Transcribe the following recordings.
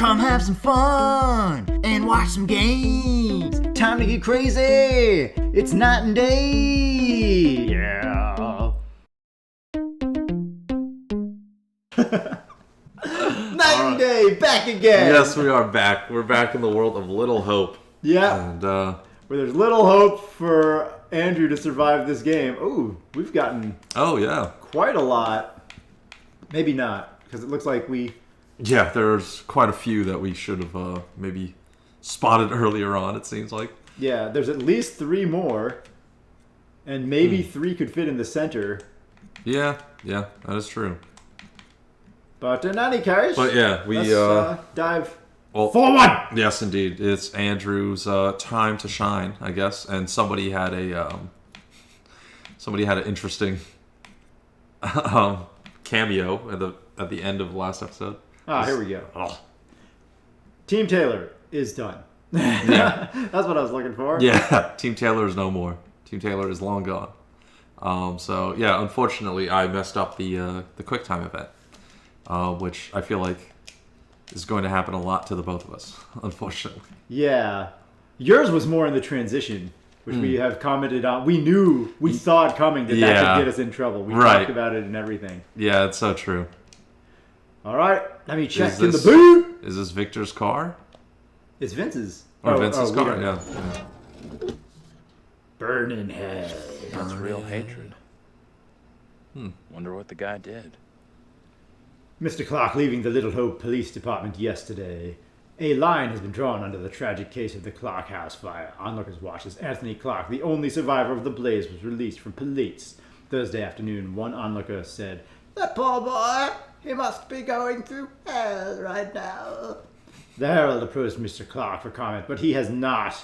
Come have some fun and watch some games. Time to get crazy. It's night and day. Yeah. Night and day, back again. Yes, we are back. We're back in the world of Little Hope. Yeah. And where there's little hope for Andrew to survive this game. Ooh, we've gotten quite a lot. Maybe not, because it looks like we... Yeah, there's quite a few that we should have maybe spotted earlier on, it seems like. Yeah, there's at least 3 more, and maybe 3 could fit in the center. Yeah, that is true. But in any case, let's dive forward! Yes, indeed. It's Andrew's time to shine, I guess, and somebody had an interesting cameo at the end of the last episode. Here we go. Oh. Team Taylor is done. Yeah. That's what I was looking for. Yeah, Team Taylor is no more. Team Taylor is long gone. Unfortunately, I messed up the QuickTime event, which I feel like is going to happen a lot to the both of us, unfortunately. Yeah. Yours was more in the transition, which we have commented on. We saw it coming that could get us in trouble. We talked about it and everything. Yeah, it's so true. All right, let me check in the boot. Is this Victor's car? It's Vince's. Vince's car, yeah. Burning hell. That's real hatred. Wonder what the guy did. Mr. Clark leaving the Little Hope Police Department yesterday. A line has been drawn under the tragic case of the Clark House fire. Onlookers watch as Anthony Clark, the only survivor of the blaze, was released from police. Thursday afternoon, one onlooker said, "That poor boy, he must be going through hell right now." The Herald approached Mr. Clark for comment, but he has not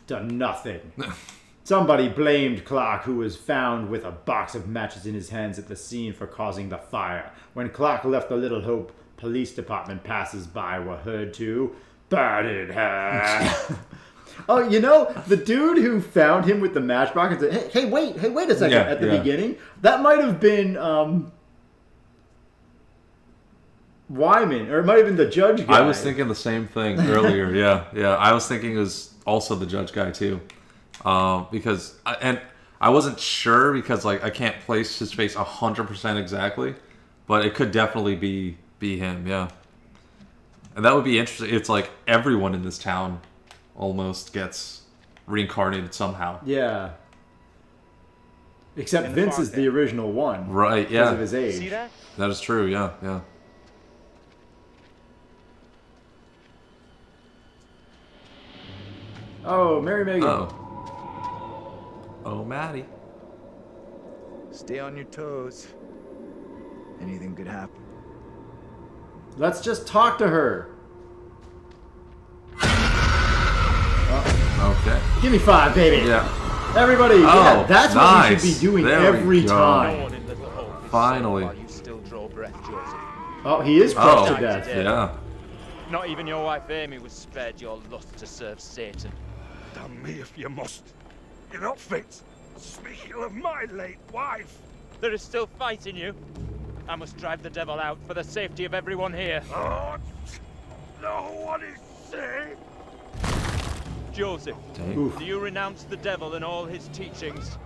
done nothing. Somebody blamed Clark, who was found with a box of matches in his hands at the scene, for causing the fire. When Clark left the Little Hope Police Department, passers-by were heard to burn in hell. Oh, you know, the dude who found him with the matchbox and said, hey, wait a second, at the beginning, that might have been Wyman, or it might have been the judge guy. I was thinking the same thing earlier, yeah. I was thinking it was also the judge guy, too. Because I wasn't sure because I can't place his face 100% exactly, but it could definitely be him, yeah. And that would be interesting. It's like everyone in this town almost gets reincarnated somehow. Yeah. Except Vince is the original one. Right, yeah. Because of his age. See that? That is true, yeah. Oh, Mary Megan. Oh, Maddie. Stay on your toes. Anything could happen. Let's just talk to her. Okay. Give me 5, baby. Yeah. Everybody, that's nice. what we should be doing There every we go. time. Finally. While you still draw breath, Joseph. Oh, he is crushed to death. Yeah. Not even your wife Amy was spared your lust to serve Satan. Damn me if you must. You're not fit. Speaking of my late wife. There is still fight in you. I must drive the devil out for the safety of everyone here. Oh, no one is safe. Joseph, Dang. do you renounce the devil and all his teachings?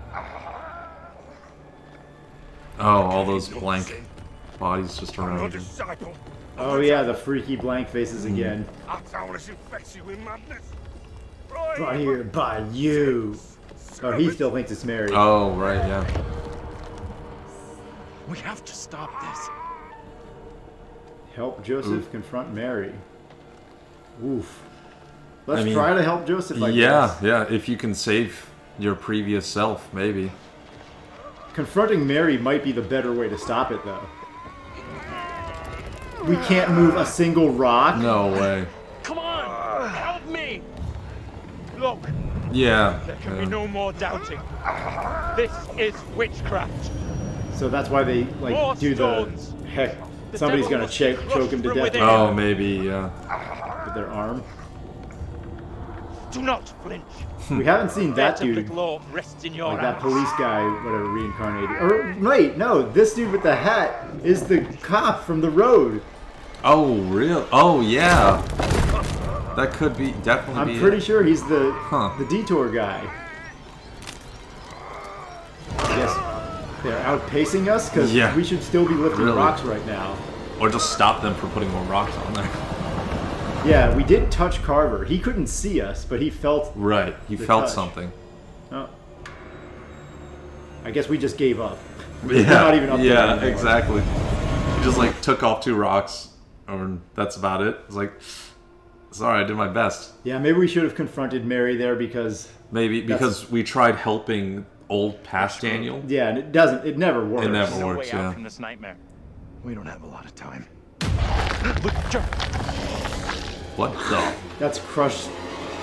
Oh, all those blank bodies just I'm around your him. disciple. Oh yeah, the freaky blank faces again. That's how this infects you with madness. Brought here by you. Oh, he still thinks it's Mary. Oh, right, yeah. We have to stop this. Help Joseph confront Mary. Oof. Let's try to help Joseph, I guess. Yeah, if you can save your previous self, maybe. Confronting Mary might be the better way to stop it, though. We can't move a single rock. No way. Come on, help me! Look, Yeah. there can be no more doubting. This is witchcraft. So that's why they More do stones. the heck. The Somebody's devil gonna must be choke him to crushed from death within. Oh, maybe, yeah. with their arm. Do not flinch. We haven't seen that Fate of dude, the globe rests in your like that hands. police guy, whatever, reincarnated. Or wait, no, this dude with the hat is the cop from the road. Oh, real? Oh, yeah. That could be definitely. I'm pretty sure he's the Huh. the detour guy. I guess they're outpacing us because Yeah. we should still be lifting Really? rocks right now. Or just stop them from putting more rocks on there. Yeah, we did touch Carver. He couldn't see us, but he felt. Right. He The felt touch. something. Oh. I guess we just gave up. Yeah. We're not even up there Yeah. anymore. Exactly. He just like took off 2 rocks, and that's about it. It's like, sorry, I did my best. Yeah, maybe we should have confronted Mary there because. Maybe because we tried helping old past Daniel. Yeah, and it doesn't. It never works. It never There's no works. way out Yeah. from this nightmare. We don't have a lot of time. Look, Joe. What the? That's crushed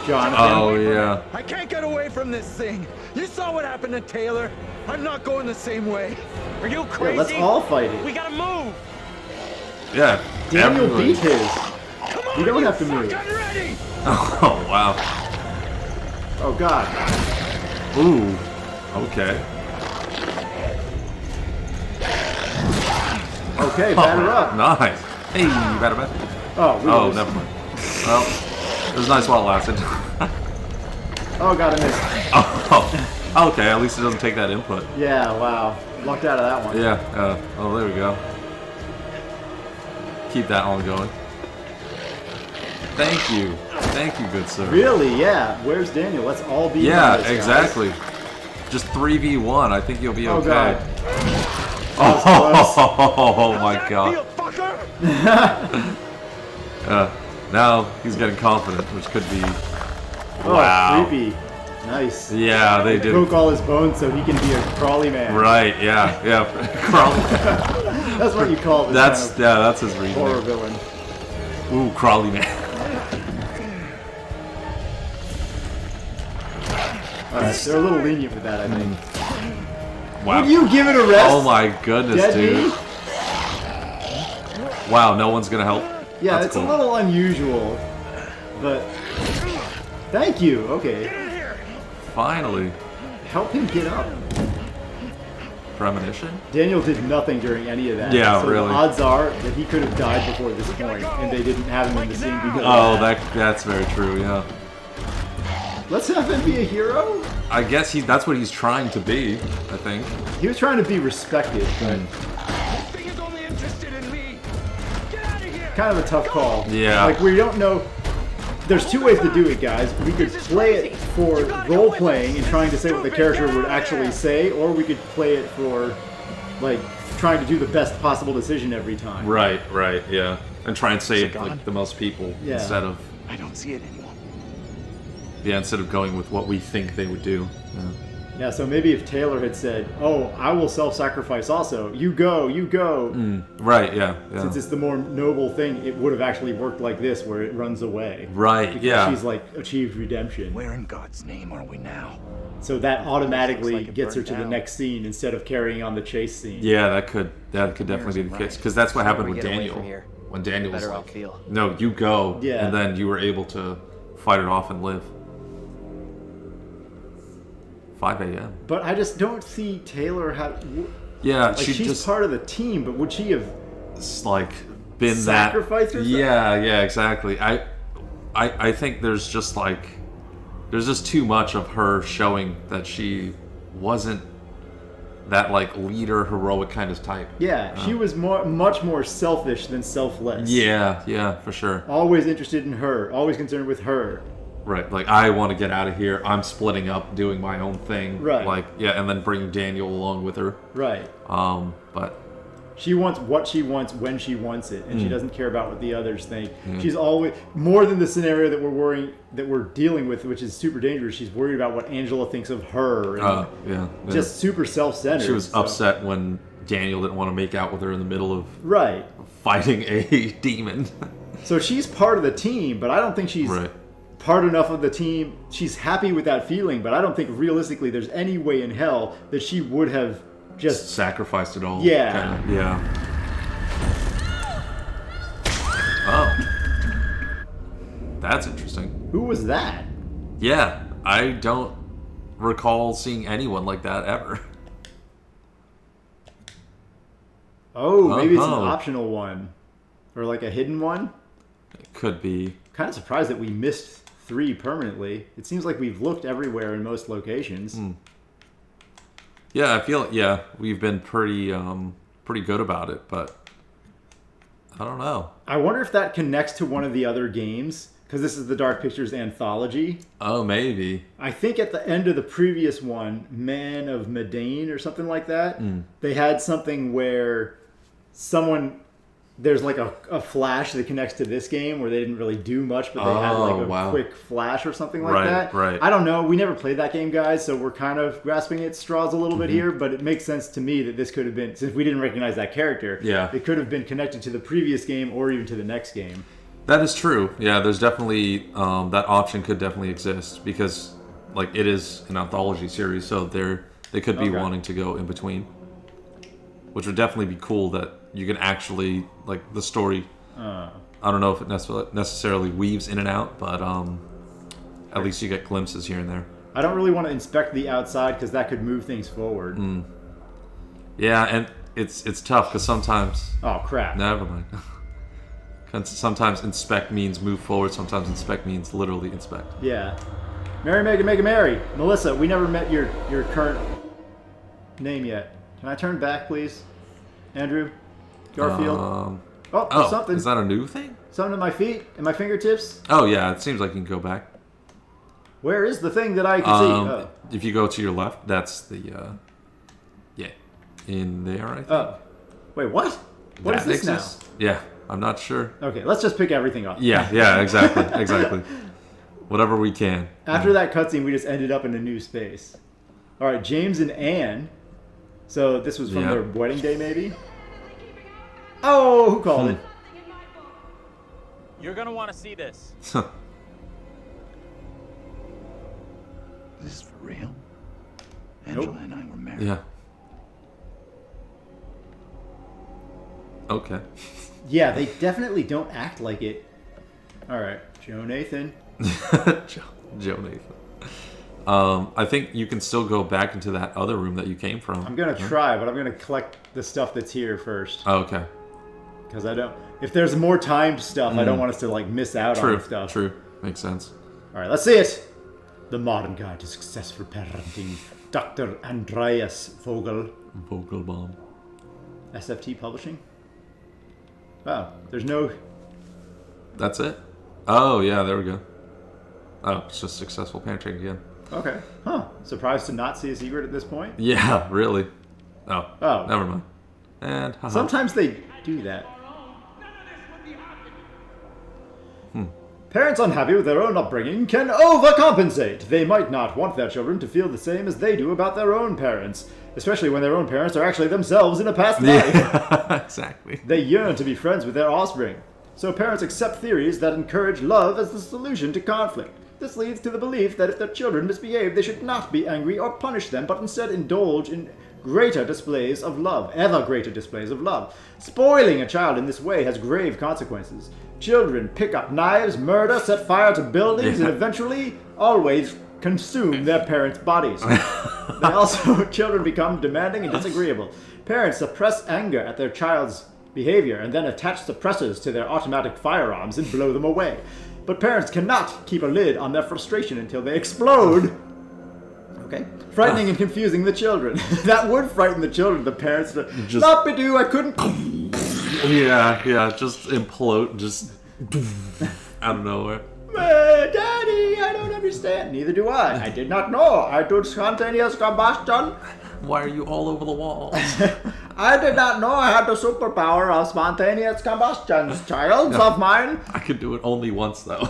Jonathan. Oh yeah. I can't get away from this thing. You saw what happened to Taylor. I'm not going the same way. Are you Yeah, crazy? let's all fight We it. gotta move. Yeah. Daniel everybody- beat his. Come on, We don't you have to move. fucking ready. Oh wow. Oh God. Ooh. Okay. Okay, batter up. Nice. Hey, batter back. Oh, we Oh, lose. never mind. Well, it was nice while it lasted. Oh God, I missed. Oh, okay. At least it doesn't take that input. Yeah, wow. Lucked out of that one. Yeah. Oh, there we go. Keep that on going. Thank you. Thank you, good sir. Really? Yeah. Where's Daniel? Let's all be. Yeah, on this, guys. exactly. Just 3v1. I think you'll be Oh okay. God. Oh my How's that god. feel, fucker? Now he's getting confident, which could be. Oh, Wow. creepy. Nice. Yeah, they did. Broke all his bones so he can be a crawly man. Right, yeah, yeah. Crawly. That's what you call this That's, kind yeah, that's his of horror reason. villain. Ooh, Crawly man. Alright, they're a little lenient with that, I think. Wow. Would you give it a rest? Oh my goodness, Dead dude. meat? Wow, no one's gonna help. Yeah, That's it's cool. a little unusual, but thank you. Okay, Finally. help him get up. Premonition? Daniel did nothing during any of that. Yeah, so really. The odds are that he could have died before this point, and they didn't have him in the scene because. Oh, of that. that's very true, yeah. Let's have him be a hero. I guess that's what he's trying to be, I think. He was trying to be respected, but This thing is only interested in me. Get out of here. kind of a tough call. Yeah. Like we don't know. There's 2 ways to do it, guys. We could play it for role playing and trying to say what the character would actually say, or we could play it for, like, trying to do the best possible decision every time. Right, yeah. And try and save gone? like the most people Yeah. instead of I don't see it anymore. instead of going with what we think they would do. Yeah. Yeah, so maybe if Taylor had said, "Oh, I will self-sacrifice also. You go, you go." Right, yeah. Since it's the more noble thing, it would have actually worked like this, where it runs away. Right, Because yeah. she's like achieved redemption. Where in God's name are we now? So that automatically Looks like it gets her burnt to the down. next scene instead of carrying on the chase scene. Yeah, that could definitely be the case because that's what happened with get away Daniel. from here, When Daniel was better I'll like, feel. "No, you go," Yeah. and then you were able to fight it off and live. 5 a.m. But I just don't see Taylor have. Yeah, Like she she's just part of the team, but would she have? like been Sacrifice that. herself? Yeah, exactly. I think there's just too much of her showing that she wasn't that like leader, heroic kind of type. Yeah, she was much more selfish than selfless. Yeah, for sure. Always interested in her. Always concerned with her. Right, like I want to get out of here. I'm splitting up, doing my own thing. Right. Like and then bringing Daniel along with her. Right. But She wants what she wants when she wants it, and she doesn't care about what the others think. Mm. She's always more than the scenario that we're dealing with, which is super dangerous. She's worried about what Angela thinks of her, and yeah. just super self-centered. She was so- upset when Daniel didn't want to make out with her in the middle of Right. fighting a demon. So she's part of the team, but I don't think she's Right. part enough of the team. She's happy with that feeling, but I don't think realistically there's any way in hell that she would have just. Sacrificed it all. Yeah. Kinda, yeah. Oh. That's interesting. Who was that? Yeah, I don't recall seeing anyone like that ever. Oh, maybe it's an Uh-huh. optional one. Or like a hidden one. It could be. Kind of surprised that we missed 3 permanently. It seems like we've looked everywhere in most locations. Yeah, I feel we've been pretty good about it, but I don't know. I wonder if that connects to one of the other games, because this is the Dark Pictures Anthology. Oh, maybe. I think at the end of the previous one, Man of Medan or something like that, they had something where there's like a flash that connects to this game where they didn't really do much, but they had like a quick flash or something like that. Right. I don't know. We never played that game, guys, so we're kind of grasping at straws a little bit here, but it makes sense to me that this could have been, since we didn't recognize that character, it could have been connected to the previous game or even to the next game. That is true. Yeah, there's definitely, that option could definitely exist because like it is an anthology series, so they could be wanting to go in between. Which would definitely be cool that you can actually, like, the story, I don't know if it necessarily weaves in and out, but at least you get glimpses here and there. I don't really want to inspect the outside because that could move things forward. Yeah, and it's tough because sometimes... Oh, crap. Never mind. Sometimes inspect means move forward, sometimes inspect means literally inspect. Yeah. Mary, Megan, Mary. Melissa, we never met your current name yet. Can I turn back, please? Andrew? Garfield? There's something. Is that a new thing? Something at my feet? And my fingertips? Oh, yeah. It seems like you can go back. Where is the thing that I can see? If you go to your left, that's the... in there, I think. Oh. Wait, what? What is this now? Yeah, I'm not sure. Okay, let's just pick everything up. Yeah, exactly. Whatever we can. After that cutscene, we just ended up in a new space. All right, James and Anne. So this was from their wedding day, maybe? Oh, who called it? You're gonna want to see this. Is this for real? Angela and I were married. Yeah. Okay. Yeah, they definitely don't act like it. All right, Joe Nathan. Joe Nathan. I think you can still go back into that other room that you came from. I'm gonna try, but I'm gonna collect the stuff that's here first. Oh, okay. Because I don't. If there's more timed stuff, I don't want us to like miss out on stuff. True. Makes sense. All right, let's see it. The Modern Guide to Successful Parenting, Dr. Andreas Vogel. Vogelbaum. SFT Publishing. Wow, there's no. That's it. Oh yeah, there we go. Oh, it's just successful parenting again. Okay. Huh. Surprised to not see a secret at this point? Yeah, really. Oh. Oh. Never mind. And haha. Sometimes they do that. Parents unhappy with their own upbringing can overcompensate. They might not want their children to feel the same as they do about their own parents, especially when their own parents are actually themselves in a past life. Yeah, exactly. They yearn to be friends with their offspring. So parents accept theories that encourage love as the solution to conflict. This leads to the belief that if their children misbehave, they should not be angry or punish them, but instead indulge in greater displays of love, ever greater displays of love. Spoiling a child in this way has grave consequences. Children pick up knives, murder, set fire to buildings, and eventually always consume their parents' bodies. Children become demanding and disagreeable. Parents suppress anger at their child's behavior and then attach suppressors to their automatic firearms and blow them away. But parents cannot keep a lid on their frustration until they explode. Okay. Frightening and confusing the children. That would frighten the children. The parents, Not-be-doo, I couldn't. Yeah, just implode, just out of nowhere. Daddy, I don't understand. Neither do I. I did not know. I did spontaneous combustion. Why are you all over the walls? I did not know I had the superpower of spontaneous combustion, child of mine. I could do it only once, though.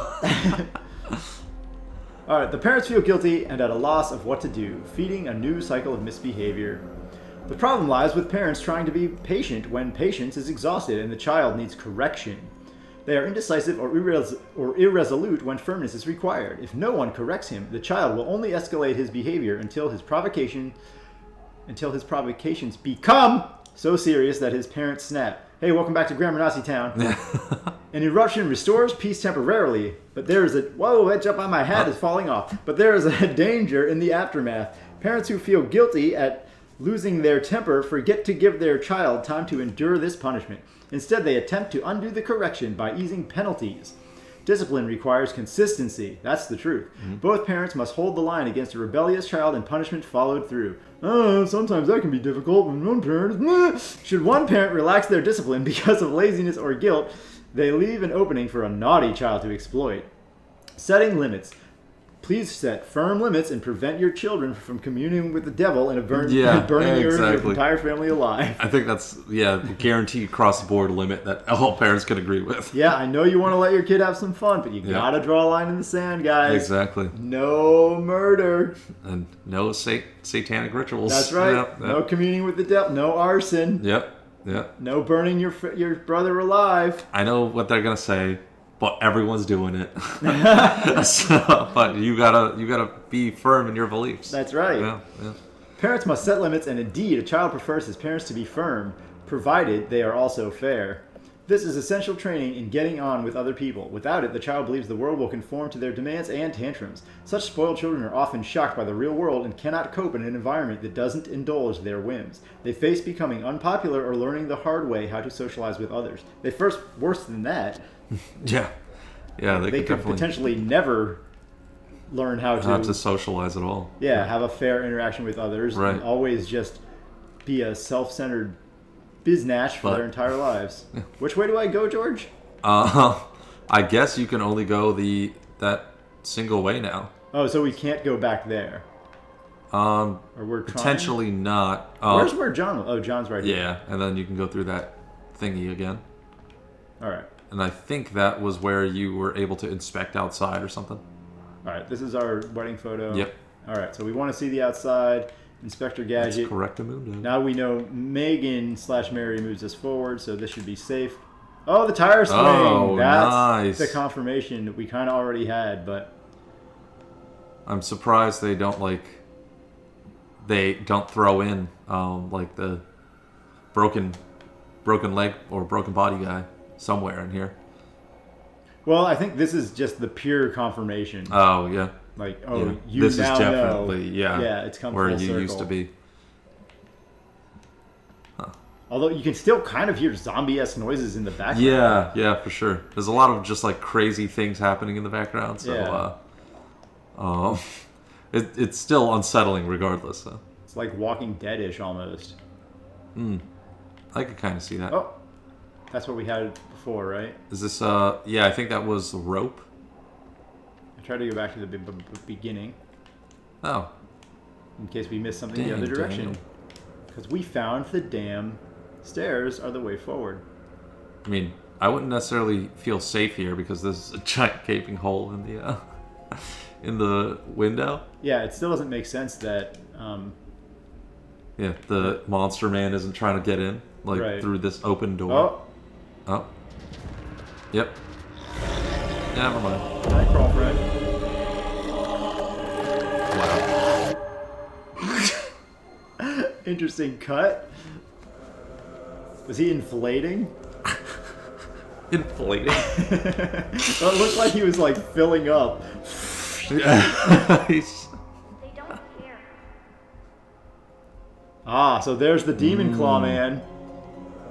All right, the parents feel guilty and at a loss of what to do, feeding a new cycle of misbehavior. The problem lies with parents trying to be patient when patience is exhausted and the child needs correction. They are indecisive or irresolute when firmness is required. If no one corrects him, the child will only escalate his behavior until his provocations become so serious that his parents snap. Hey, welcome back to Grammar Nazi Town. An eruption restores peace temporarily, but there is a... Whoa, that jump on my hat is falling off. But there is a danger in the aftermath. Parents who feel guilty at losing their temper, forget to give their child time to endure this punishment. Instead, they attempt to undo the correction by easing penalties. Discipline requires consistency. That's the truth. Both parents must hold the line against a rebellious child and punishment followed through. Sometimes that can be difficult when one parent... Should one parent relax their discipline because of laziness or guilt, they leave an opening for a naughty child to exploit. Setting limits. Please set firm limits and prevent your children from communing with the devil and burning your entire family alive. I think that's, the guaranteed across-the-board limit that all parents can agree with. Yeah, I know you want to let your kid have some fun, but you gotta draw a line in the sand, guys. Exactly. No murder. And no satanic rituals. That's right. No communing with the devil. No arson. Yep. No burning your brother alive. I know what they're gonna say, but everyone's doing it. But you gotta be firm in your beliefs. That's right. Yeah. Parents must set limits, and indeed, a child prefers his parents to be firm, provided they are also fair. This is essential training in getting on with other people. Without it, the child believes the world will conform to their demands and tantrums. Such spoiled children are often shocked by the real world and cannot cope in an environment that doesn't indulge their whims. They face becoming unpopular or learning the hard way how to socialize with others. Worse than that. Yeah. They could potentially never learn how to socialize at all. Yeah, have a fair interaction with others. Right. And always just be a self-centered biznatch for their entire lives. Which way do I go, George? I guess you can only go that single way now. Oh, so we can't go back there. Or we're trying? Potentially not. Where John? Oh, John's right here. Yeah, and then you can go through that thingy again. All right. And I think that was where you were able to inspect outside or something. All right, this is our wedding photo. Yep. All right, so we want to see the outside. Inspector Gadget. That's correctamundo. Now we know Megan/Mary moves us forward, so this should be safe. Oh, the tire swing! Oh, That's nice. the confirmation that we kind of already had, but... I'm surprised they don't throw in like the broken leg or broken body guy somewhere in here. Well, I think this is just the pure confirmation. Oh, yeah. Like, you this now is definitely, know. Yeah, it's come where full you circle. used to be. Although you can still kind of hear zombie-esque noises in the background. Yeah, for sure. There's a lot of just like crazy things happening in the background, so it's still unsettling regardless. So. It's like Walking Dead-ish almost. I could kind of see that. Oh, that's what we had before, right? Is this? I think that was the rope. I tried to go back to the beginning. Oh. In case we missed something the other direction. Because we found the damn stairs are the way forward. I mean, I wouldn't necessarily feel safe here because there's a giant gaping hole in the window. Yeah, it still doesn't make sense that... the monster man isn't trying to get in, through this open door. Oh. Yep. Never mind. Hi, crawl friend. Wow. Interesting cut. Was he inflating? Inflating? Well, it looked like he was like filling up. Yeah. They don't care. Ah, so there's the demon claw man.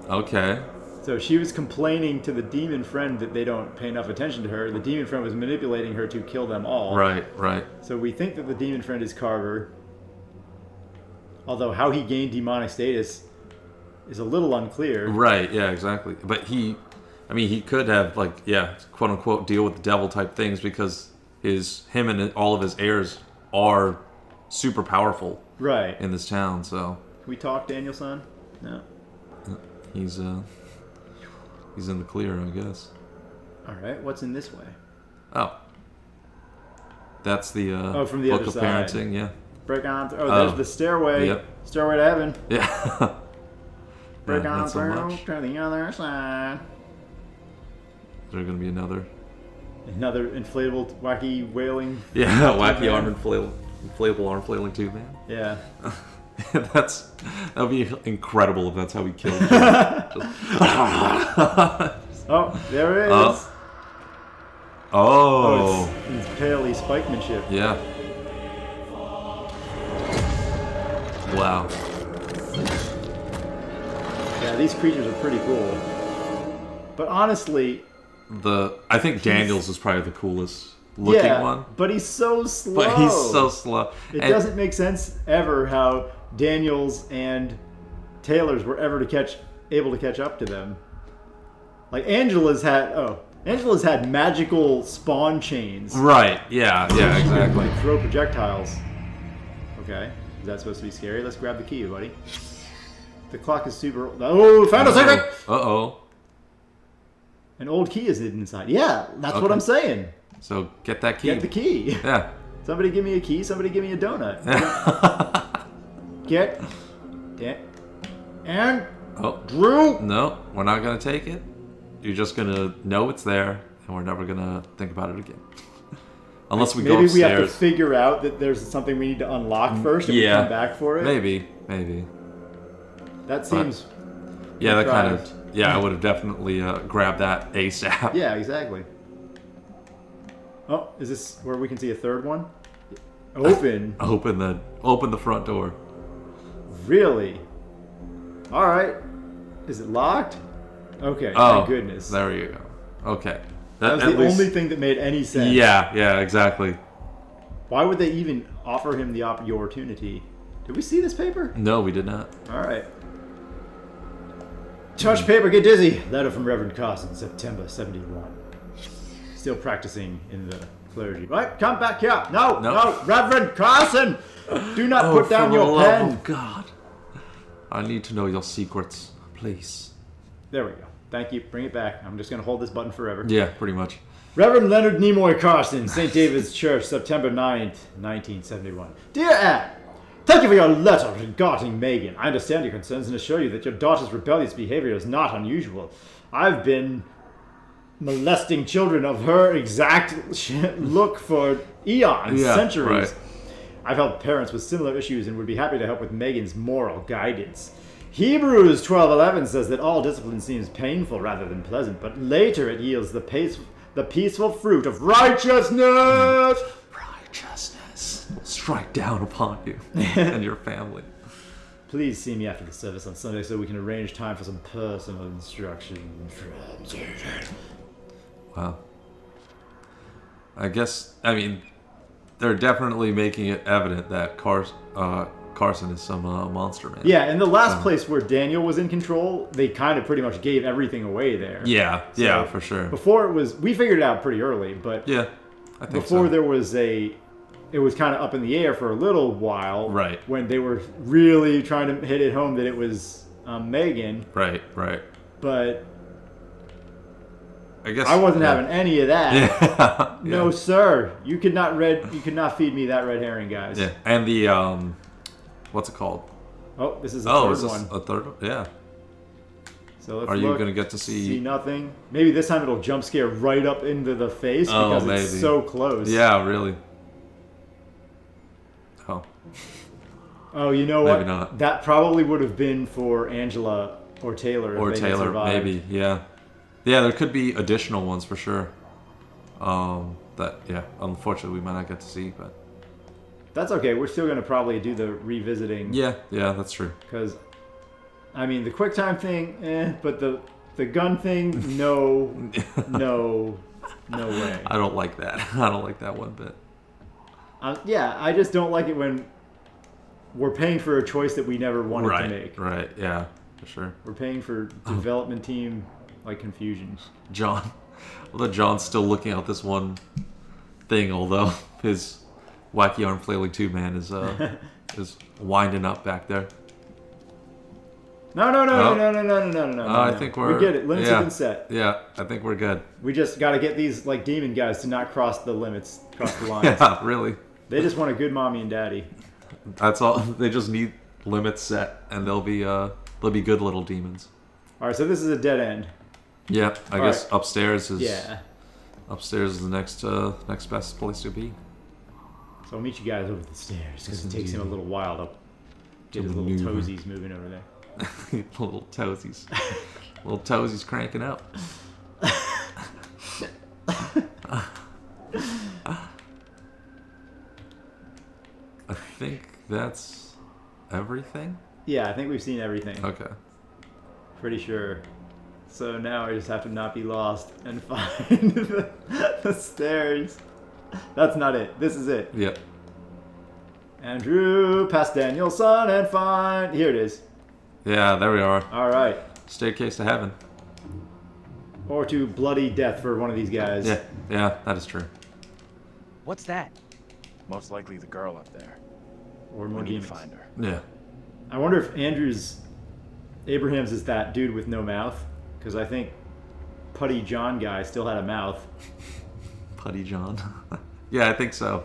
Okay. So she was complaining to the demon friend that they don't pay enough attention to her. The demon friend was manipulating her to kill them all. Right. So we think that the demon friend is Carver. Although how he gained demonic status is a little unclear. Right, yeah, exactly. But he could have, quote unquote, deal with the devil type things because him and all of his heirs are super powerful. Right. In this town, so. Can we talk, Daniel-san? No. He's in the clear, I guess. Alright, what's in this way? Oh. That's the from the Book other of side. Parenting, yeah. Break on through. Oh, there's the stairway. Yep. Stairway to heaven. Yeah. Break on not so through much. to the other side. Is there going to be another? Another inflatable, wacky, wailing. Yeah, wacky arm inflatable arm flailing too, man. Yeah. That would be incredible if that's how we killed him. Oh, there it is. Oh. It's paley spikemanship. Yeah. Wow. Yeah, these creatures are pretty cool. But honestly, I think Daniels is probably the coolest looking one. But he's so slow. But he's so slow. It doesn't make sense ever how Daniels and Taylor's were ever able to catch up to them. Like Angela's had magical spawn chains. Right. Yeah. Yeah. Exactly. Like throw projectiles. Okay. Is that supposed to be scary? Let's grab the key, buddy. The clock is super. Oh, found a secret. Uh-oh. An old key is hidden inside. Yeah, that's what I'm saying. So get that key. Get the key. Yeah. Somebody give me a key. Somebody give me a donut. Get. And. Oh. Drew. No, we're not gonna take it. You're just gonna know it's there, and we're never gonna think about it again. Unless we go upstairs. Maybe we have to figure out that there's something we need to unlock first, and we come back for it. Maybe. That seems. Yeah, that kind of. Yeah, I would have definitely grabbed that ASAP. Yeah, exactly. Oh, is this where we can see a third one? Open. Open the front door. Really? All right. Is it locked? Okay. Oh, thank goodness. There you go. Okay. That was the only thing that made any sense. Yeah, exactly. Why would they even offer him the opportunity? Did we see this paper? No, we did not. All right. Touch paper, get dizzy. Letter from Reverend Carson, September 71. Still practicing in the clergy. Right, come back here. No, Reverend Carson. Do not put down your pen. Oh, God. I need to know your secrets, please. There we go. Thank you. Bring it back. I'm just going to hold this button forever. Yeah, pretty much. Reverend Leonard Nimoy Carson, St. David's Church, September 9th, 1971. Dear Anne, thank you for your letter regarding Megan. I understand your concerns and assure you that your daughter's rebellious behavior is not unusual. I've been molesting children of her exact look for eons, centuries. Right. I've helped parents with similar issues and would be happy to help with Megan's moral guidance. Hebrews 12:11 says that all discipline seems painful rather than pleasant, but later it yields the peaceful fruit of righteousness. Righteousness will strike down upon you and your family. Please see me after the service on Sunday so we can arrange time for some personal instruction. Wow. I mean, they're definitely making it evident that Carson is some monster man. Yeah, in the last place where Daniel was in control, they kind of pretty much gave everything away there. Yeah, for sure. Before we figured it out pretty early, but yeah, I think before there was it was kind of up in the air for a little while. Right. When they were really trying to hit it home that it was Megan. Right. But I guess I wasn't having any of that. Yeah. No, sir. You could not feed me that red herring, guys. Yeah. And the what's it called? Oh, this is the third third one. A third one? Yeah. So let's Are look. you gonna get to see nothing? Maybe this time it'll jump scare right up into the face because it's so close. Yeah, really. Oh. Oh, you know what? Maybe not. That probably would have been for Angela or Taylor. Or if they Taylor, survived. maybe. Yeah. Yeah, there could be additional ones for sure. Unfortunately we might not get to see, but that's okay. We're still gonna probably do the revisiting. Yeah, that's true. Because, I mean, the QuickTime thing, but the gun thing, no way. I don't like that. I don't like that one bit. I just don't like it when we're paying for a choice that we never wanted to make. Right, yeah, for sure. We're paying for development team confusion. Although John's still looking at this one thing, although his wacky arm flailing 2 man is winding up back there. No. I think we get it. Limits have been set. Yeah, I think we're good. We just got to get these demon guys to not cross the limits, cross the lines. Yeah, really. They just want a good mommy and daddy. That's all. They just need limits set, and they'll be good little demons. All right, so this is a dead end. Yeah, I guess upstairs is. Yeah. Upstairs is the next best place to be. So I'll meet you guys over the stairs because it takes him a little while to get his little toesies moving over there. Little toesies. Little toesies cranking up. I think that's everything. Yeah, I think we've seen everything. Okay. Pretty sure. So now I just have to not be lost and find the stairs. That's not it. This is it. Yep. Andrew, past Danielson and find... Here it is. Yeah, there we are. All right. Staircase to heaven. Or to bloody death for one of these guys. Yeah, that is true. What's that? Most likely the girl up there. Or more We need to demons. find her. Yeah. I wonder if Abrahams is that dude with no mouth. Because I think Putty John guy still had a mouth. Putty John. Yeah, I think so.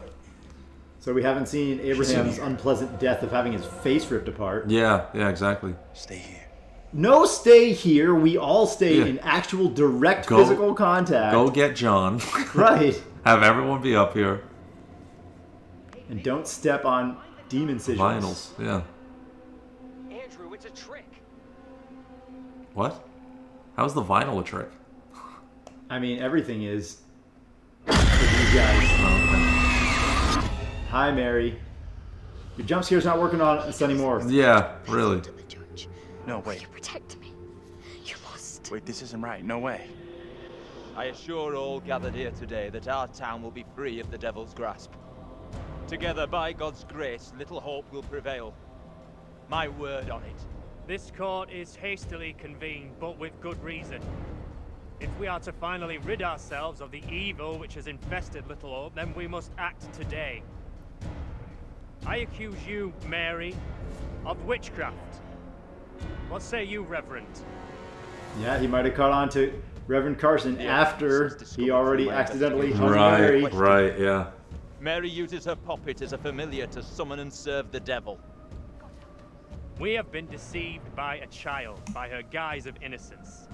So we haven't seen Abraham's unpleasant death of having his face ripped apart. Yeah, exactly. Stay here. No stay here. We all stay Yeah. in actual direct Go- physical contact. Go get John. Right. Have everyone be up here. And don't step on demon sigils. Vinyls, yeah. Andrew, it's a trick. What? How's the vinyl a trick? I mean, everything is. For these guys. Oh, okay. Hi, Mary. Your jump scare's not working on us anymore. Yeah, really. To the judge. No, wait. You protect me. You must. Wait, this isn't right. No way. I assure all gathered here today that our town will be free of the devil's grasp. Together, by God's grace, little hope will prevail. My word on it. This court is hastily convened, but with good reason. If we are to finally rid ourselves of the evil which has infested Little Hope, then we must act today. I accuse you, Mary, of witchcraft. What say you, Reverend? Yeah, he might have caught on to Reverend Carson after he already accidentally hung Mary. Right, yeah. Mary uses her puppet as a familiar to summon and serve the devil. We have been deceived by a child, by her guise of innocence.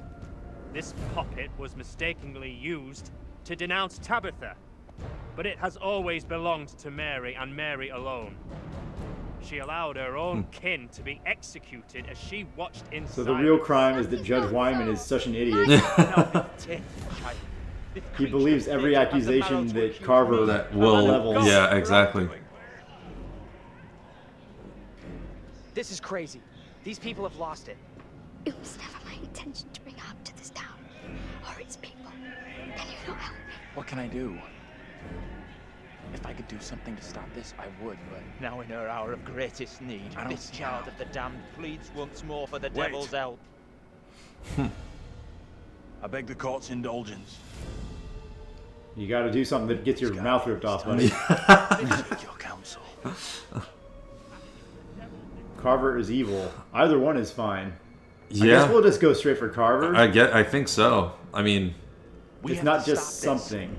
This puppet was mistakenly used to denounce Tabitha, but it has always belonged to Mary and Mary alone. She allowed her own kin to be executed as she watched in So the real crime is that Judge Wyman is such an idiot. He believes every accusation that Carver That will. levels. Yeah, exactly. This is crazy. These people have lost it. It was never my intention to bring harm to this town or its people. Can you not help me? What can I do? If I could do something to stop this, I would, but... Now in her hour of greatest need, I don't this see child how. of the damned pleads once more for the Wait. devil's help. I beg the court's indulgence. You gotta do something that gets your mouth ripped off, buddy. Seek your counsel. Carver is evil. Either one is fine. I guess Yeah. we'll just go straight for Carver. I think so. I mean, We It's have not to just stop this. something.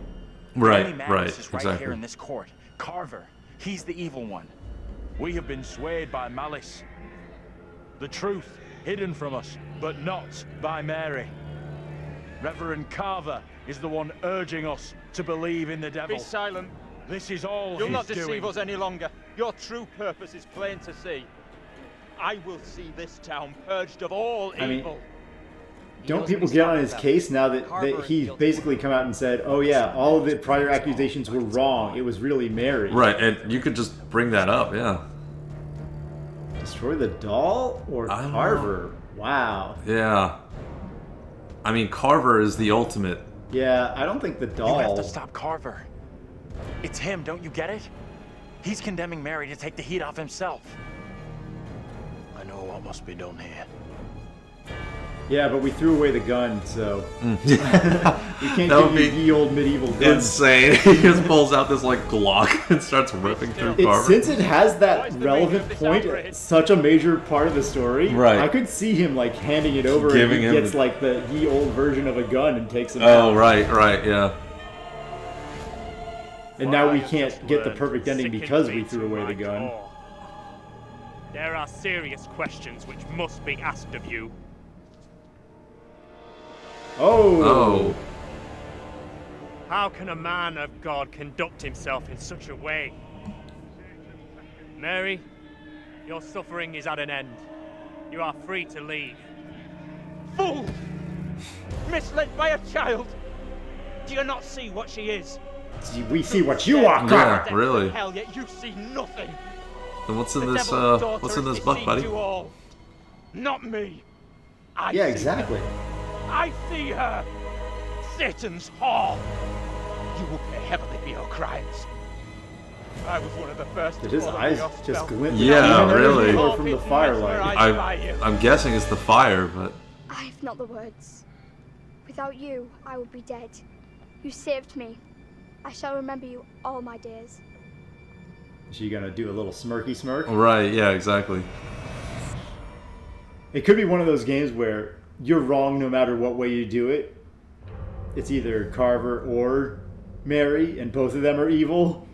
right, Danny right, Magnus is right here exactly. in this court. Carver, he's the evil one. We have been swayed by malice. The truth hidden from us, but not by Mary. Reverend Carver is the one urging us to believe in the devil. Be silent. This is all You'll he's not deceive doing. us any longer. Your true purpose is plain to see. I will see this town purged of all I mean, evil. Don't people get on his case now that he's basically come out and said, oh yeah, all of the prior accusations were wrong. It was really Mary. Right, and you could just bring that up, yeah. Destroy the doll or I don't Carver? Wow. Yeah. I mean, Carver is the ultimate. Yeah, I don't think the doll... You have to stop Carver. It's him, don't you get it? He's condemning Mary to take the heat off himself. I know what must be done here. Yeah, but we threw away the gun, so... we can't That give would you be the old medieval gun. Insane. He just pulls out this, like, Glock and starts ripping through Carver. Since it has that relevant point, such a major part of the story, Right. I could see him, like, handing it over Giving and he him gets, the- like, the ye old version of a gun and takes him Oh, out. right, yeah. And now we can't get the perfect ending because we threw away the gun. There are serious questions which must be asked of you. Oh! How can a man of God conduct himself in such a way? Mary, your suffering is at an end. You are free to leave. Fool! Misled by a child! Do you not see what she is? We see what you are, Carver! Yeah, really. Hell, yet you see nothing. Then what's in The this, devil's daughter what's in this has book, deceived buddy? you all. Not me. I Yeah, see exactly. her. I see her. Satan's whore. You will pay heavily for your crimes. I was one of the first Did to his fall eyes under your just spell. glint? Yeah, with really. energy Or from the firelight? I'm guessing it's the fire, but I've not the words. Without you, I would be dead. You saved me. I shall remember you all my days. Is she gonna do a little smirky smirk? right, yeah, exactly. It could be one of those games where you're wrong no matter what way you do it. It's either Carver or Mary, and both of them are evil.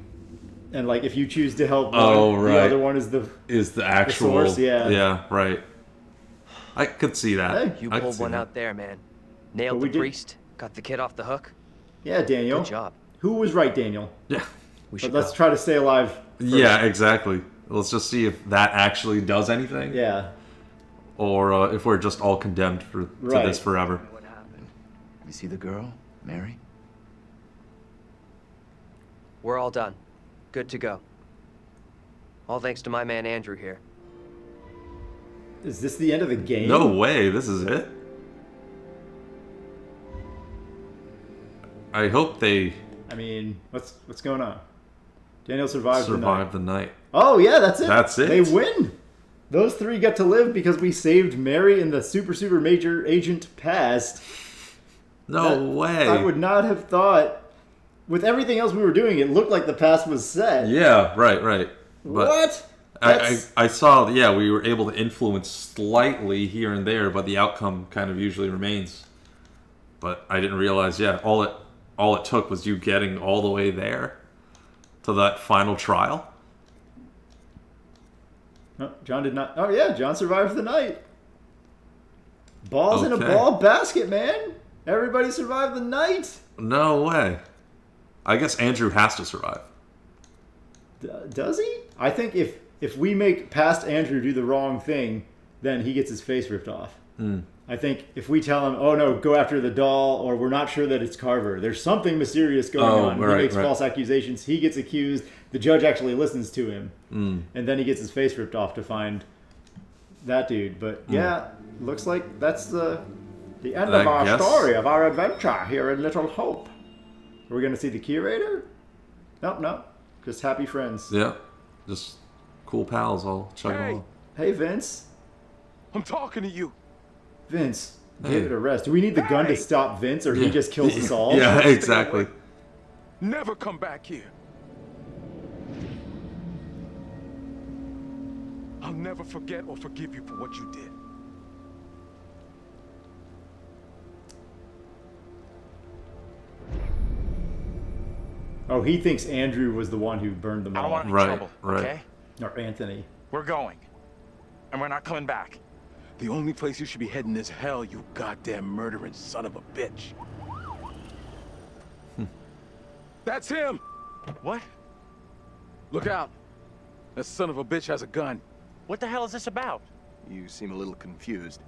And like, if you choose to help one, the other one is the actual source. Yeah. Yeah, right. I could see that. Hey. You I could pulled see one that. out there, man. Nailed we the did- priest, got the kid off the hook. Yeah, Daniel. Good job. Who was right, Daniel? Yeah. We But should let's go. try to stay alive. First. Yeah, exactly. Let's just see if that actually does anything. Yeah. Or if we're just all condemned to Right. this forever. What happened? You see the girl, Mary? We're all done. Good to go. All thanks to my man Andrew here. Is this the end of the game? No way, this is it? I hope they I mean, what's going on? Daniel survived survive the night. Oh yeah, that's it. That's it? They win. Those three get to live because we saved Mary in the super major agent past. No way. I would not have thought. With everything else we were doing, it looked like the past was set. Yeah, right. But What? I saw, yeah, we were able to influence slightly here and there, but the outcome kind of usually remains. But I didn't realize, yeah, all it took was you getting all the way there to that final trial. Oh, John did not. Oh yeah, John survived the night. Balls in a Okay. ball basket, man. Everybody survived the night. No way. I guess Andrew has to survive. Does he? I think if we make past Andrew do the wrong thing, then he gets his face ripped off. I think if we tell him, oh no, go after the doll, or we're not sure that it's Carver, there's something mysterious going on. Right, he makes right. false accusations. He gets accused. The judge actually listens to him. And then he gets his face ripped off to find that dude. But yeah, looks like that's the end of I our guess. story, of our adventure here in Little Hope. Are we going to see the curator? Nope. Just happy friends. Yeah. Just cool pals all chugging Hey. along. Hey, Vince. I'm talking to you. Vince, Hey. give it a rest. Do we need the gun to stop Vince, or he just kills us all? Yeah, exactly. Never come back here. I'll never forget or forgive you for what you did. Oh, he thinks Andrew was the one who burned them I all. don't want any Right, trouble, right. okay? Or Anthony. We're going. And we're not coming back. The only place you should be heading is hell, you goddamn murdering son of a bitch. That's him! What? Look out. That son of a bitch has a gun. What the hell is this about? You seem a little confused.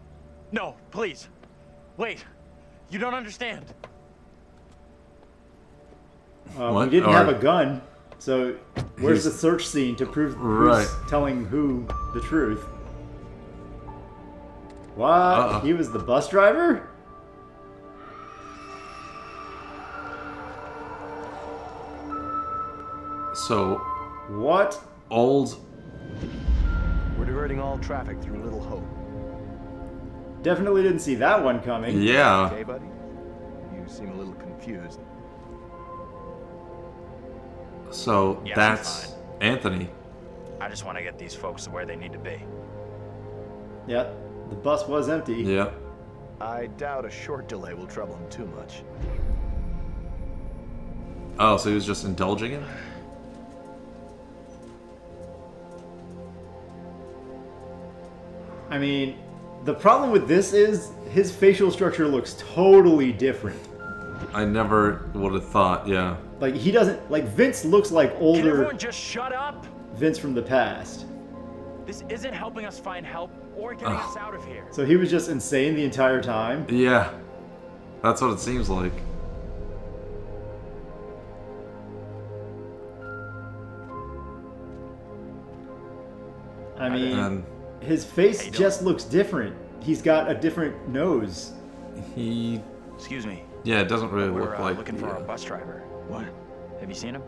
No, please. Wait. You don't understand. We What? didn't Or- have a gun, so where's He's- the search scene to prove Right. who's telling who the truth? What? Uh-oh. He was the bus driver? So, What? old... We're diverting all traffic through Little Hope. Definitely didn't see that one coming. Yeah. Okay, buddy? You seem a little confused. So, Yeah, that's fine. Anthony. I just want to get these folks to where they need to be. Yeah, the bus was empty. Yeah. I doubt a short delay will trouble him too much. Oh, so he was just indulging him? I mean, the problem with this is his facial structure looks totally different. I never would have thought, yeah. Like, he doesn't... Like, Vince looks like Can older everyone just shut up? Vince from the past. This isn't helping us find help or getting us out of here. So he was just insane the entire time. Yeah. That's what it seems like. I mean, And his face just looks different. he's got a different nose. He... Excuse me. Yeah, it doesn't really We're look like... looking for our bus driver. What? Have you seen him?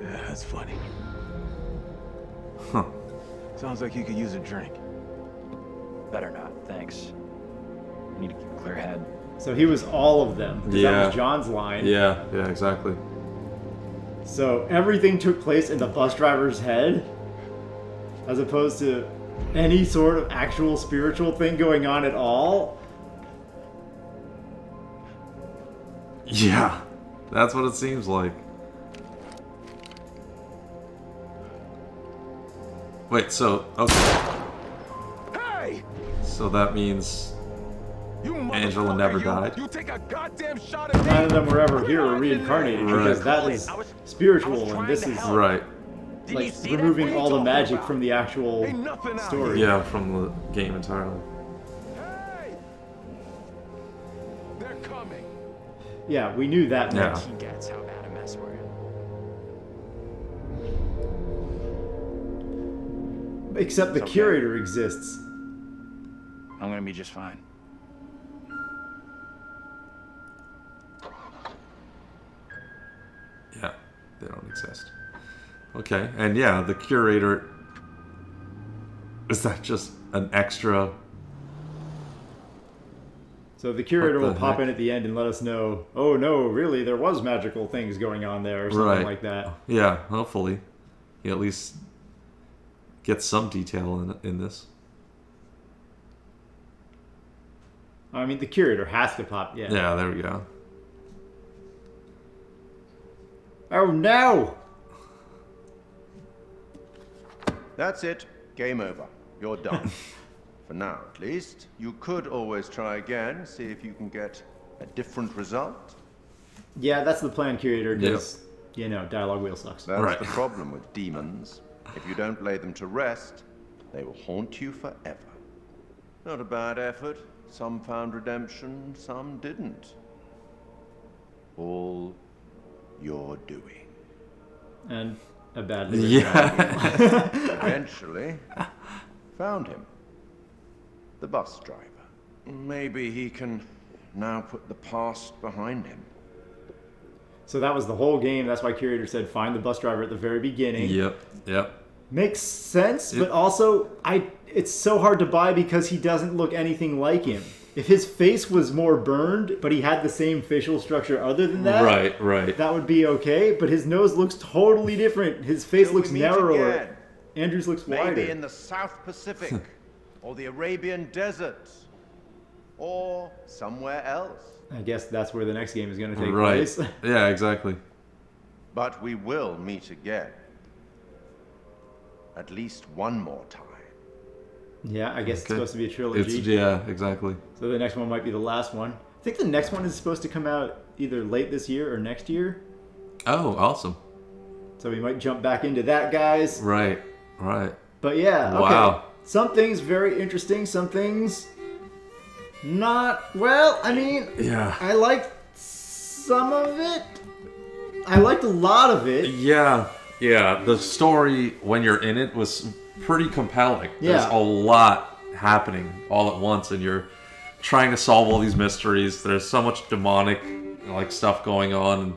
Yeah, that's funny. Huh. Sounds like you could use a drink. Better not, thanks. Need to keep a clear head. So he was all of them. 'Cause Yeah. That was John's line. Yeah, exactly. So everything took place in the bus driver's head, as opposed to any sort of actual spiritual thing going on at all. Yeah, that's what it seems like. Wait, so, okay. Hey! So that means You Angela motherfucker, never you. died? You take a goddamn shot at me. None of them were ever here or reincarnated because Right. that is spiritual and this is right. like removing all the magic from the actual Ain't nothing out story. Yeah, from the game entirely. Hey! They're coming. Yeah, we knew that Yeah. much. He gets how bad a mess we're in. Except the It's okay. curator exists. I'm gonna be just fine. Yeah, they don't exist. Okay, and yeah, the curator... Is that just an extra... So the curator What will the pop heck? in at the end and let us know, oh no, really, there was magical things going on there or something Right. like that. Yeah, hopefully. He at least gets some detail in this. I mean, the curator has to pop, yeah. Yeah, there we go. Oh no! That's it. Game over. You're done. For now, at least. You could always try again, see if you can get a different result. Yeah, that's the plan, curator, because, you know, dialogue wheel sucks. That's Right. the problem with demons. If you don't lay them to rest, they will haunt you forever. Not a bad effort. Some found redemption, some didn't. All your doing. And a badly Yeah. Eventually, found him. The bus driver. Maybe he can now put the past behind him. So that was the whole game. That's why curator said find the bus driver at the very beginning. Yep. Makes sense, but also it's so hard to buy because he doesn't look anything like him. If his face was more burned, but he had the same facial structure other than that, Right. that would be okay, but his nose looks totally different. His face Till we looks meet narrower. again. Andrew's looks Maybe wider. in the South Pacific, or the Arabian Desert, or somewhere else. I guess that's where the next game is going to take Right. place. Yeah, exactly. But we will meet again. At least one more time. Yeah, I guess it's Okay. supposed to be a trilogy. Yeah, exactly. So the next one might be the last one. I think the next one is supposed to come out either late this year or next year. Oh, awesome. So we might jump back into that, guys. Right. But yeah, okay. Wow. Some things very interesting, some things not. Well, I mean, Yeah. I liked some of it. I liked a lot of it. Yeah. The story when you're in it was pretty compelling. There's Yeah. a lot happening all at once, and you're trying to solve all these mysteries. There's so much demonic stuff going on.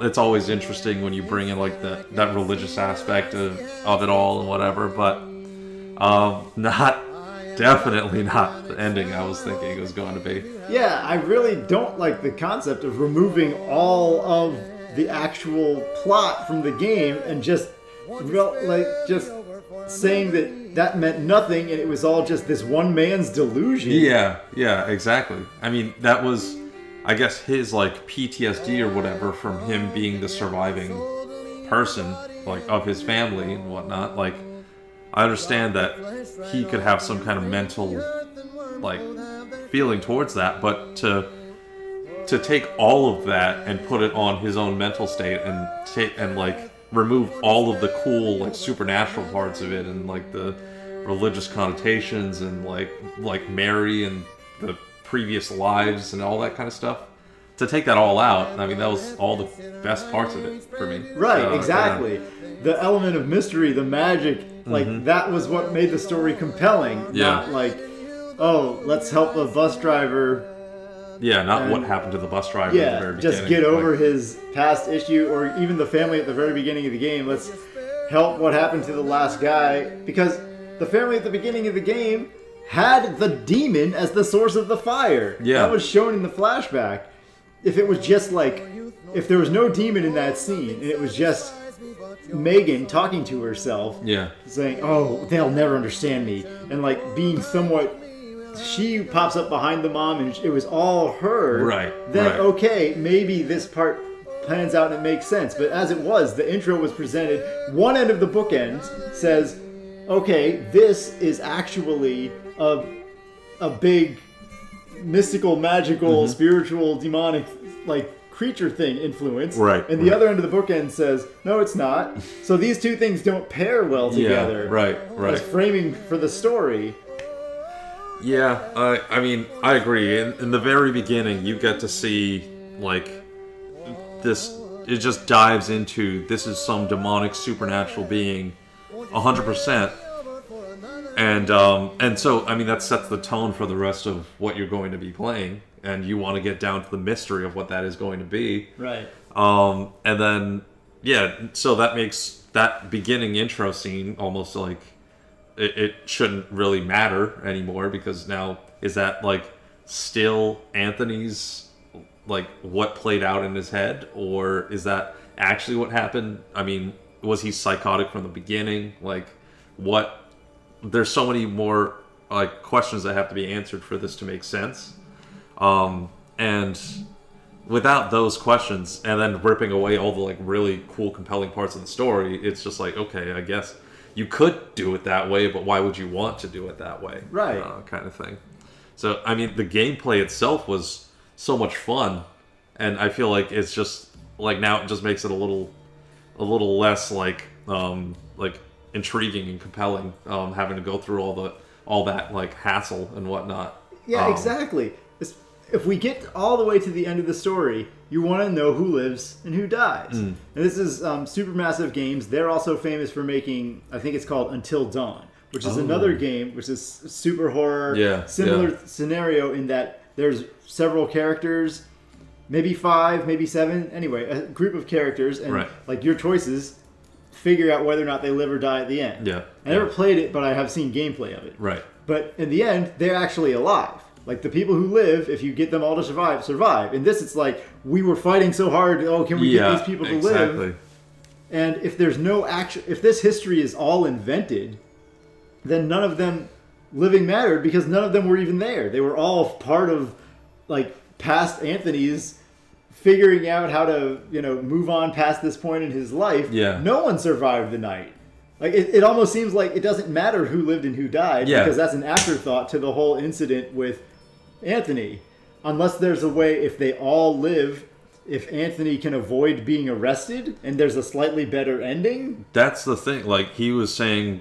It's always interesting when you bring in that religious aspect of it all and whatever. But definitely not the ending I was thinking it was going to be. Yeah, I really don't like the concept of removing all of the actual plot from the game and just saying that meant nothing and it was all just this one man's delusion. Yeah, exactly. I mean, that was, I guess, his PTSD or whatever from him being the surviving person of his family and whatnot. I understand that he could have some kind of mental feeling towards that, but to take all of that and put it on his own mental state and remove all of the cool supernatural parts of it and the religious connotations and like Mary and the previous lives and all that kind of stuff, to take that all out, I mean, that was all the best parts of it for me. Right, So, exactly. The element of mystery, the magic, Like, that was what made the story compelling. Yeah. Not like, oh, let's help the bus driver. Yeah, not what happened to the bus driver at the very beginning. Just get over his past issue, or even the family at the very beginning of the game. Let's help what happened to the last guy. Because the family at the beginning of the game had the demon as the source of the fire. Yeah. That was shown in the flashback. If it was just like, if there was no demon in that scene, and it was just Megan talking to herself, saying, oh, they'll never understand me, and like being somewhat, she pops up behind the mom and it was all her, then okay, maybe this part plans out and it makes sense. But as it was, the intro was presented, one end of the bookend says, okay, this is actually a big mystical, magical, spiritual, demonic, like, creature thing influence. And the other end of the bookend says, no, it's not. So these two things don't pair well together. As framing for the story. Yeah, I mean, I agree. In the very beginning, you get to see, like, this, it just dives into, this is some demonic supernatural being 100%. And so, I mean, that sets the tone for the rest of what you're going to be playing. And you want to get down to the mystery of what that is going to be. And then, so that makes that beginning intro scene almost like it shouldn't really matter anymore, because now, is that, like, still Anthony's, like, what played out in his head? Or is that actually what happened? I mean, was he psychotic from the beginning? Like, what? There's so many more, like, questions that have to be answered for this to make sense. And without those questions, and then ripping away all the, like, really cool, compelling parts of the story, it's just like, okay, I guess you could do it that way, but why would you want to do it that way? Kind of thing. So, I mean, the gameplay itself was so much fun, and I feel like it's just, like, now it just makes it a little less, like intriguing and compelling, having to go through all that, like, hassle and whatnot. Yeah, exactly. If we get all the way to the end of the story, you want to know who lives and who dies. And this is Supermassive Games. They're also famous for making, I think it's called Until Dawn, which is another game, which is super horror, similar scenario in that there's several characters, maybe 5, maybe 7, anyway, a group of characters, and like your choices figure out whether or not they live or die at the end. I never played it, but I have seen gameplay of it. But in the end, they're actually alive. Like, the people who live, if you get them all to survive. In this, it's like, we were fighting so hard, can we get these people to live? And if there's no action, if this history is all invented, then none of them living mattered, because none of them were even there. They were all part of, like, past Anthony's figuring out how to, move on past this point in his life. No one survived the night. Like, it almost seems like it doesn't matter who lived and who died, because that's an afterthought to the whole incident with Anthony. Unless there's a way, if they all live, if Anthony can avoid being arrested, and there's a slightly better ending. That's the thing. Like, he was saying,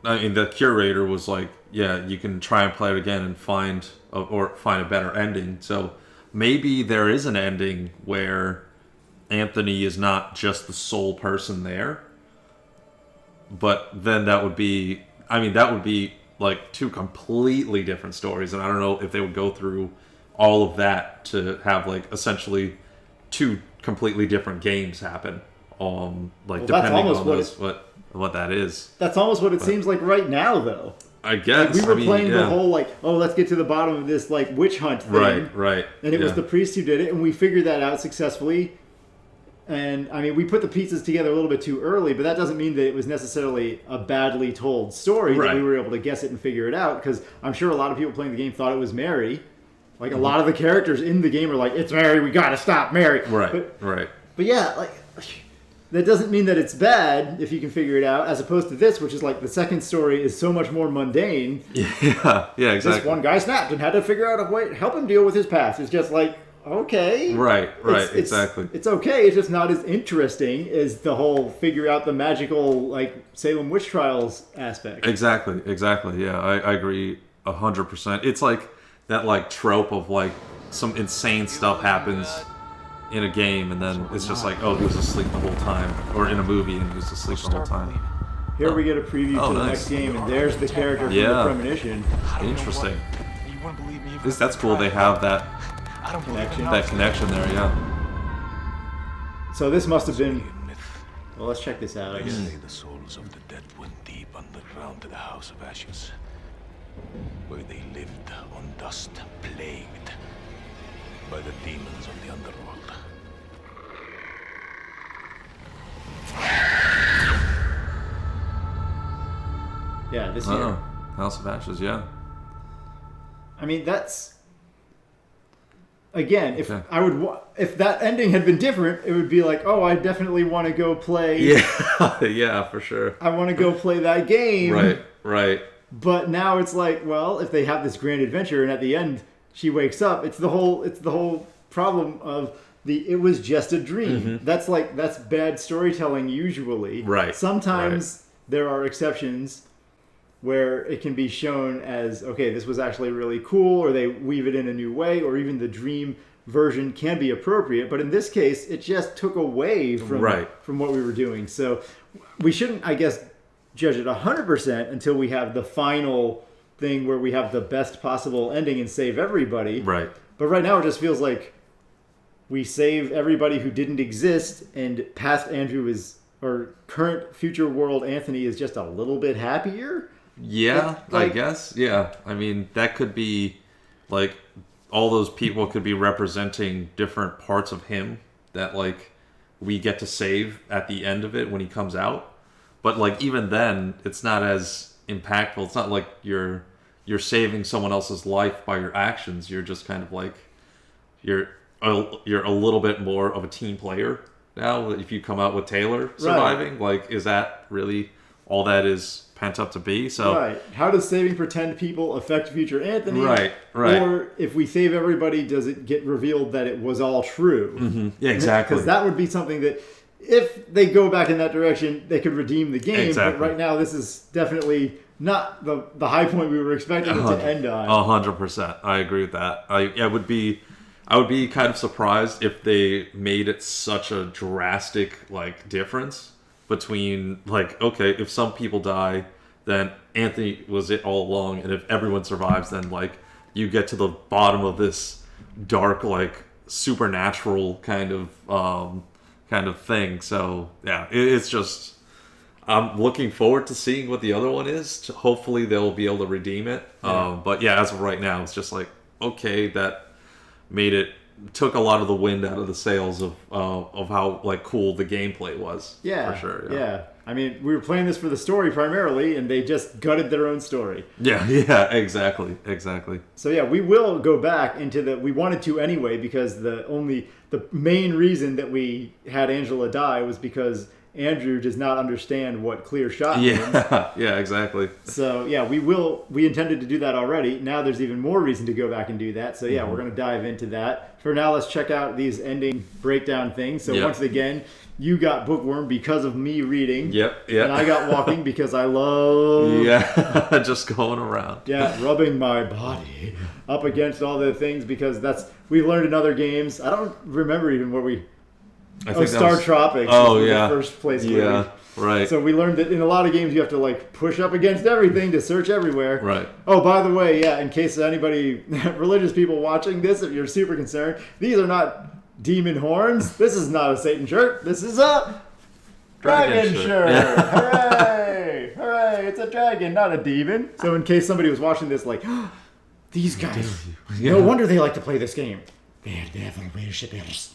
I mean, the curator was like, you can try and play it again and find a better ending. So maybe there is an ending where Anthony is not just the sole person there. But then that would be like 2 completely different stories, and I don't know if they would go through all of that to have, like, essentially 2 completely different games happen. Depending on what that is. That's almost what it seems like right now, though. I guess. Like, we were playing the whole, like, let's get to the bottom of this, like, witch hunt thing. Right. And it was the priest who did it, and we figured that out successfully. And, I mean, we put the pieces together a little bit too early, but that doesn't mean that it was necessarily a badly told story, that we were able to guess it and figure it out, because I'm sure a lot of people playing the game thought it was Mary. Like, a lot of the characters in the game are like, it's Mary, we gotta stop Mary. But yeah, like, that doesn't mean that it's bad if you can figure it out, as opposed to this, which is like, the second story is so much more mundane. Yeah, exactly. This one guy snapped and had to figure out a way to help him deal with his past. It's just like, okay. Exactly. It's okay. It's just not as interesting as the whole figure out the magical, like, Salem witch trials aspect. Exactly. Yeah, I agree 100%. It's like that, like, trope of, like, some insane stuff happens in a game, and then it's just like, oh, he was asleep the whole time, or in a movie and he was asleep the whole time. Here we get a preview to the next game, and there's the character from the premonition. Interesting. You wouldn't believe me. At least that's cool. They have that connection there. Yeah. So this must have been. Well, let's check this out. I guess. The souls of the dead went deep underground to the House of Ashes, where they lived on dust, plagued by the demons of the underworld. Yeah, this year. House of Ashes, yeah. I mean, that's again. If I would, if that ending had been different, it would be like, oh, I definitely want to go play. Yeah, yeah, for sure. I want to go play that game. Right. But now it's like, well, if they have this grand adventure, and at the end she wakes up, it's the whole problem of it was just a dream. Mm-hmm. That's bad storytelling usually. Right. Sometimes there are exceptions where it can be shown as, okay, this was actually really cool, or they weave it in a new way, or even the dream version can be appropriate. But in this case, it just took away from what we were doing. So we shouldn't, I guess, judge it 100% until we have the final thing where we have the best possible ending and save everybody. Right. But right now it just feels like we save everybody who didn't exist, and past Andrew or current future world Anthony is just a little bit happier. Yeah, I guess. Yeah. I mean, that could be like all those people could be representing different parts of him that like we get to save at the end of it when he comes out. But like even then, it's not as impactful. It's not like you're saving someone else's life by your actions. You're just kind of like you're a little bit more of a team player now. If you come out with Taylor surviving, like is that really all that is pent up to be? So how does saving pretend people affect future Anthony? Right. Or if we save everybody, does it get revealed that it was all true? Mm-hmm. Yeah, exactly. Because that would be something that if they go back in that direction, they could redeem the game. Exactly. But right now, this is definitely not the high point we were expecting it to end on. 100%. I agree with that. I would be kind of surprised if they made it such a drastic like difference between like, okay, if some people die, then Anthony was it all along, and if everyone survives, then like you get to the bottom of this dark like supernatural kind of thing. So yeah, it's just I'm looking forward to seeing what the other one is. Hopefully they'll be able to redeem it. But yeah, as of right now, it's just like, okay, that took a lot of the wind out of the sails of how like cool the gameplay was. Yeah, for sure. Yeah. I mean, we were playing this for the story primarily, and they just gutted their own story. Yeah, exactly. So yeah, we will go back into we wanted to anyway, because the main reason that we had Angela die was because Andrew does not understand what clear shot means. Yeah, exactly. So yeah, we intended to do that already. Now there's even more reason to go back and do that. So yeah, we're going to dive into that. For now, let's check out these ending breakdown things. So once again, you got Bookworm because of me reading. Yep. And I got Walking because I love... Yeah, just going around. Yeah, rubbing my body up against all the things, because we learned in other games. I don't remember even where we... I think Star Tropics. Oh, yeah. The first place. Right. So we learned that in a lot of games you have to like push up against everything to search everywhere. Right. Oh, by the way, in case anybody, religious people watching this, if you're super concerned, these are not demon horns. This is not a Satan shirt. This is a dragon shirt. Yeah. Hooray! Hooray! It's a dragon, not a demon. So in case somebody was watching this like, these guys, no wonder they like to play this game. They have relationships.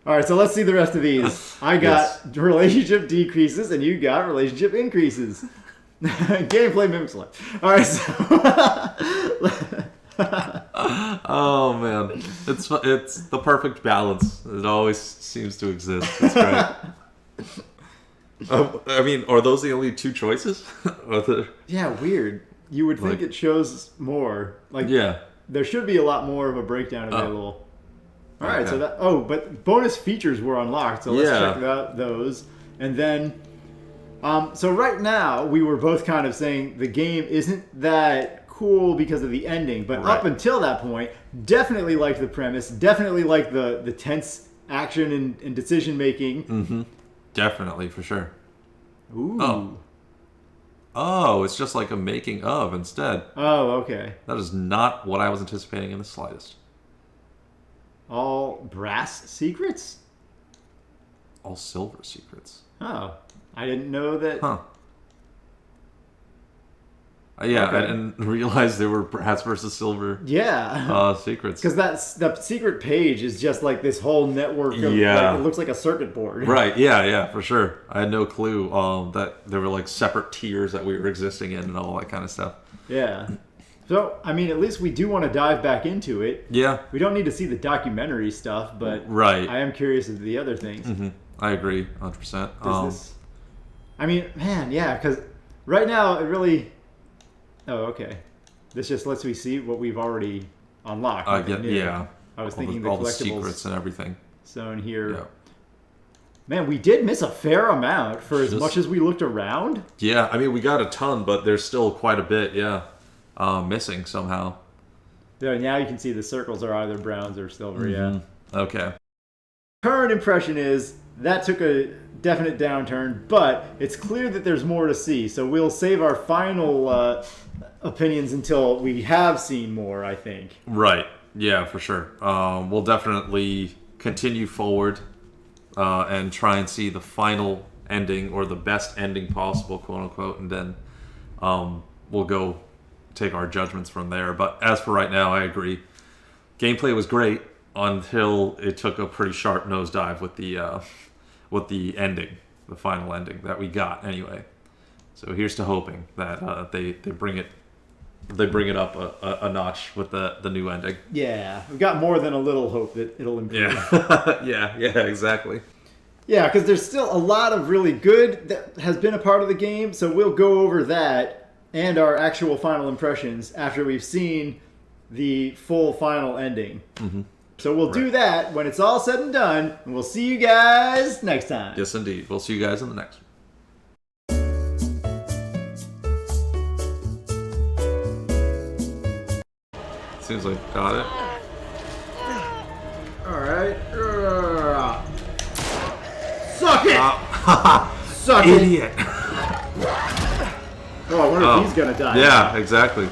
All right, so let's see the rest of these. I got relationship decreases, and you got relationship increases. Gameplay mimics life. All right, so... Oh, man. It's the perfect balance. It always seems to exist. It's great. I mean, are those the only two choices? Yeah, weird. You would think it shows more. There should be a lot more of a breakdown available. All right, so but bonus features were unlocked, so let's check out those. And then, so right now, we were both kind of saying the game isn't that cool because of the ending, but up until that point, definitely liked the premise, definitely liked the tense action and decision making. Mm-hmm. Definitely, for sure. Ooh. Oh, it's just like a making of instead. Oh, okay. That is not what I was anticipating in the slightest. All brass secrets? All silver secrets. Oh, I didn't know that. Huh. Yeah, Okay. I didn't realize there were brass versus silver secrets. Because the secret page is just like this whole network of, Yeah. like, it looks like a circuit board. Right, yeah, for sure. I had no clue that there were like separate tiers that we were existing in and all that kind of stuff. Yeah. So, I mean, at least we do want to dive back into it. Yeah. We don't need to see the documentary stuff, but right. I am curious of the other things. Mm-hmm. I agree, 100%. I mean, man, yeah, because right now it really... Oh, okay. This just lets me see what we've already unlocked. Yeah. I was all thinking all the the collectibles secrets and everything. zone here. Yeah. Man, we did miss a fair amount for as much as we looked around. Yeah, I mean, we got a ton, but there's still quite a bit, missing somehow. Yeah, now you can see the circles are either browns or silver, yeah. Okay. Current impression is that took a definite downturn, but it's clear that there's more to see, so we'll save our final opinions until we have seen more, I think. Right. Yeah, for sure. We'll definitely continue forward and try and see the final ending, or the best ending possible, quote unquote, and then we'll go take our judgments from there. But as for right now, I agree. Gameplay was great until it took a pretty sharp nosedive with the ending, the final ending that we got anyway. So here's to hoping that they bring it up a notch with the new ending. Yeah, we've got more than a little hope that it'll improve. Yeah, exactly. Yeah, because there's still a lot of really good that has been a part of the game, so we'll go over that and our actual final impressions after we've seen the full final ending. Mm-hmm. So we'll do that when it's all said and done, and we'll see you guys next time. Yes, indeed. We'll see you guys in the next one. Seems like got it. Alright. Suck it! Suck Idiot. it! Oh, I wonder if he's gonna die. Yeah, exactly.